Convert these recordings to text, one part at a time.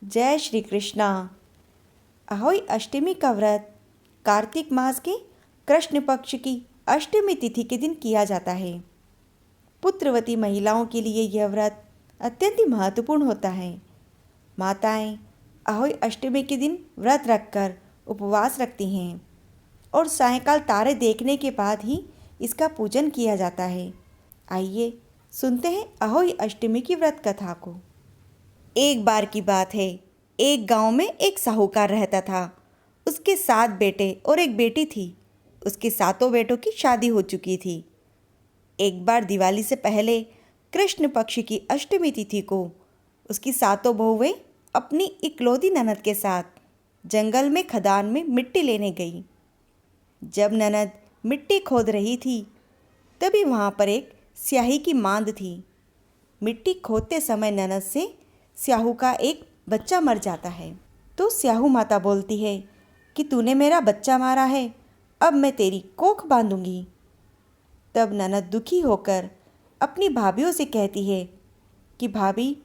जय श्री कृष्णा। अहोई अष्टमी का व्रत कार्तिक मास के कृष्ण पक्ष की अष्टमी तिथि के दिन किया जाता है। पुत्रवती महिलाओं के लिए यह व्रत अत्यंत ही महत्वपूर्ण होता है। माताएं अहोई अष्टमी के दिन व्रत रखकर उपवास रखती हैं और सायंकाल तारे देखने के बाद ही इसका पूजन किया जाता है। आइए सुनते हैं अहोई अष्टमी की व्रत कथा को। एक बार की बात है, एक गांव में एक साहूकार रहता था। उसके 7 बेटे और एक बेटी थी। उसके सातों बेटों की शादी हो चुकी थी। एक बार दिवाली से पहले कृष्ण पक्ष की अष्टमी तिथि को उसकी सातों बहुएं अपनी इकलौती ननद के साथ जंगल में खदान में मिट्टी लेने गई। जब ननद मिट्टी खोद रही थी तभी वहाँ पर एक स्याही की मांद थी। मिट्टी खोदते समय ननद से स्याहू का एक बच्चा मर जाता है तो स्याहू माता बोलती है कि तूने मेरा बच्चा मारा है, अब मैं तेरी कोख बांधूंगी। तब ननद दुखी होकर अपनी भाभीयों से कहती है कि भाभी,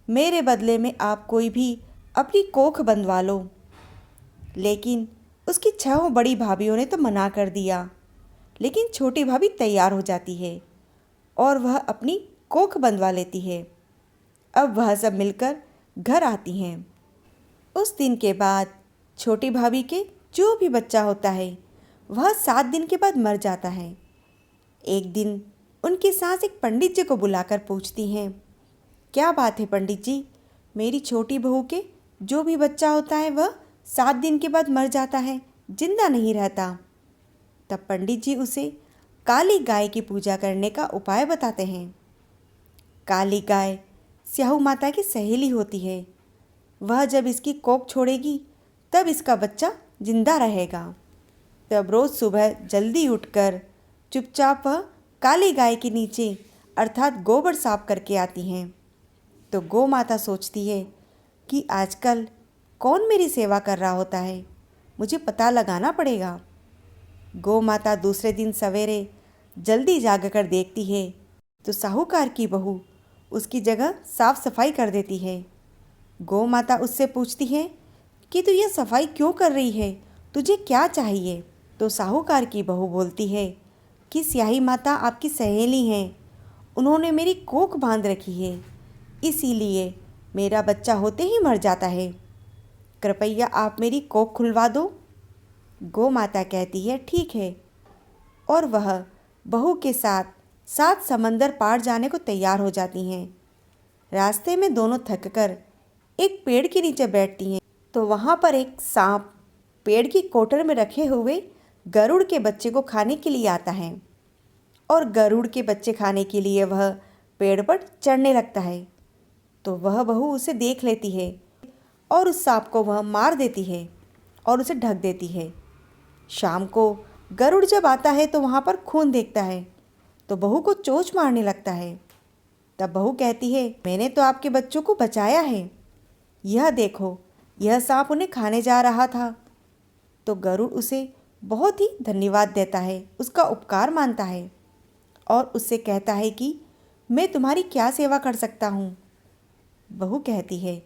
मेरे बदले में आप कोई भी अपनी कोख बंधवा लो। लेकिन उसकी 6 बड़ी भाभीयों ने तो मना कर दिया। लेकिन छोटी भाभी तैयार हो जाती है और वह अपनी कोख बंधवा लेती है। अब वह सब मिलकर घर आती हैं। उस दिन के बाद छोटी भाभी के जो भी बच्चा होता है वह 7 दिन के बाद मर जाता है। एक दिन उनकी सास एक पंडित जी को बुलाकर पूछती हैं, क्या बात है पंडित जी, मेरी छोटी बहू के जो भी बच्चा होता है वह 7 दिन के बाद मर जाता है, जिंदा नहीं रहता। तब पंडित जी उसे काली गाय की पूजा करने का उपाय बताते हैं। काली गाय स्याहू माता की सहेली होती है। वह जब इसकी कोख छोड़ेगी तब इसका बच्चा जिंदा रहेगा। तब रोज़ सुबह जल्दी उठकर चुपचाप वह काली गाय के नीचे अर्थात गोबर साफ करके आती हैं। तो गौ माता सोचती है कि आजकल कौन मेरी सेवा कर रहा होता है, मुझे पता लगाना पड़ेगा। गौ माता दूसरे दिन सवेरे जल्दी जागकर देखती है तो साहूकार की बहू उसकी जगह साफ सफाई कर देती है। गौ माता उससे पूछती है कि तू ये सफाई क्यों कर रही है, तुझे क्या चाहिए। तो साहूकार की बहू बोलती है कि स्याही माता आपकी सहेली हैं, उन्होंने मेरी कोख बांध रखी है, इसीलिए मेरा बच्चा होते ही मर जाता है। कृपया आप मेरी कोख खुलवा दो। गौ माता कहती है ठीक है, और वह बहू के साथ 7 समंदर पार जाने को तैयार हो जाती हैं। रास्ते में दोनों थककर एक पेड़ के नीचे बैठती हैं तो वहाँ पर एक सांप पेड़ की कोटर में रखे हुए गरुड़ के बच्चे को खाने के लिए आता है और गरुड़ के बच्चे खाने के लिए वह पेड़ पर चढ़ने लगता है। तो वह बहू उसे देख लेती है और उस सांप को वह मार देती है और उसे ढक देती है। शाम को गरुड़ जब आता है तो वहाँ पर खून देखता है तो बहू को चोंच मारने लगता है। तब बहू कहती है, मैंने तो आपके बच्चों को बचाया है, यह देखो, यह सांप उन्हें खाने जा रहा था। तो गरुड़ उसे बहुत ही धन्यवाद देता है, उसका उपकार मानता है और उससे कहता है कि मैं तुम्हारी क्या सेवा कर सकता हूँ। बहू कहती है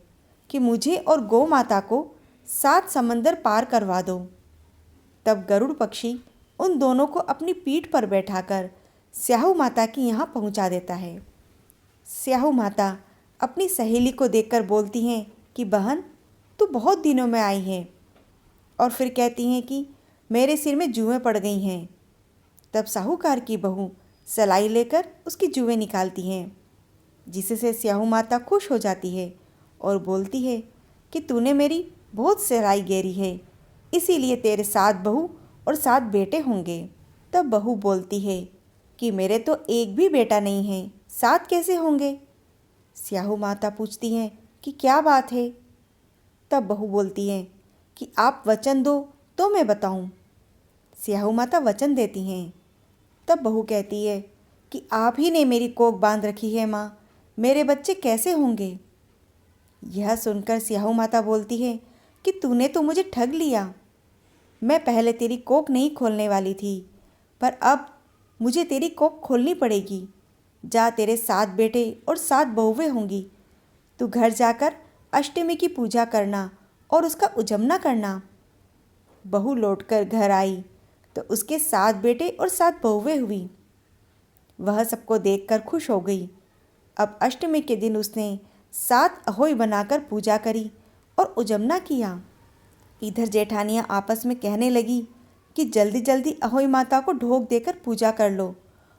कि मुझे और गौ माता को 7 समंदर पार करवा दो। तब गरुड़ पक्षी उन दोनों को अपनी पीठ पर बैठाकर स्याहू माता की यहाँ पहुँचा देता है। स्याहू माता अपनी सहेली को देखकर बोलती हैं कि बहन, तू बहुत दिनों में आई है, और फिर कहती हैं कि मेरे सिर में जुएं पड़ गई हैं। तब साहूकार की बहू सलाई लेकर उसकी जुएं निकालती हैं, जिससे स्याहू माता खुश हो जाती है और बोलती है कि तूने मेरी बहुत सलाई गेरी है, इसीलिए तेरे 7 बहू और 7 बेटे होंगे। तब बहू बोलती है कि मेरे तो एक भी बेटा नहीं है, 7 कैसे होंगे। स्याहू माता पूछती हैं कि क्या बात है। तब बहू बोलती हैं कि आप वचन दो तो मैं बताऊं। स्याहू माता वचन देती हैं। तब बहू कहती है कि आप ही ने मेरी कोख बांध रखी है माँ, मेरे बच्चे कैसे होंगे। यह सुनकर स्याहू माता बोलती है कि तूने तो मुझे ठग लिया, मैं पहले तेरी कोख नहीं खोलने वाली थी, पर अब मुझे तेरी कोख खोलनी पड़ेगी। जा, तेरे 7 बेटे और 7 बहुएं होंगी, तू घर जाकर अष्टमी की पूजा करना और उसका उजमना करना। बहू लौटकर घर आई तो उसके 7 बेटे और 7 बहुएं हुई। वह सबको देखकर खुश हो गई। अब अष्टमी के दिन उसने 7 अहोई बनाकर पूजा करी और उजमना किया। इधर जेठानियाँ आपस में कहने लगी कि जल्दी जल्दी अहोई माता को ढोक देकर पूजा कर लो,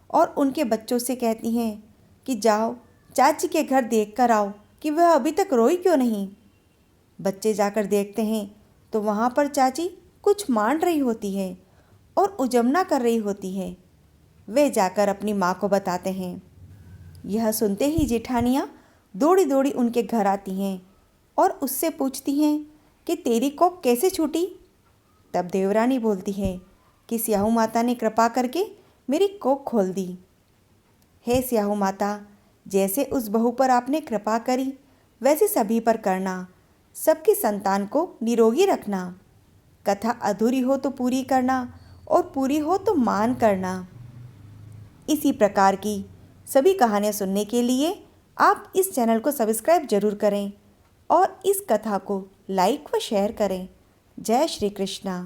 और उनके बच्चों से कहती हैं कि जाओ चाची के घर देख कर आओ कि वह अभी तक रोई क्यों नहीं। बच्चे जाकर देखते हैं तो वहाँ पर चाची कुछ मान रही होती है और उजमना कर रही होती है। वे जाकर अपनी माँ को बताते हैं। यह सुनते ही जेठानियाँ दौड़ी दौड़ी उनके घर आती हैं और उससे पूछती हैं कि तेरी कोख कैसे छूटी। तब देवरानी बोलती है कि स्याहू माता ने कृपा करके मेरी कोख खोल दी। हे स्याहू माता, जैसे उस बहू पर आपने कृपा करी वैसे सभी पर करना, सबकी संतान को निरोगी रखना। कथा अधूरी हो तो पूरी करना और पूरी हो तो मान करना। इसी प्रकार की सभी कहानियाँ सुनने के लिए आप इस चैनल को सब्सक्राइब जरूर करें और इस कथा को लाइक व शेयर करें। जय श्री कृष्णा।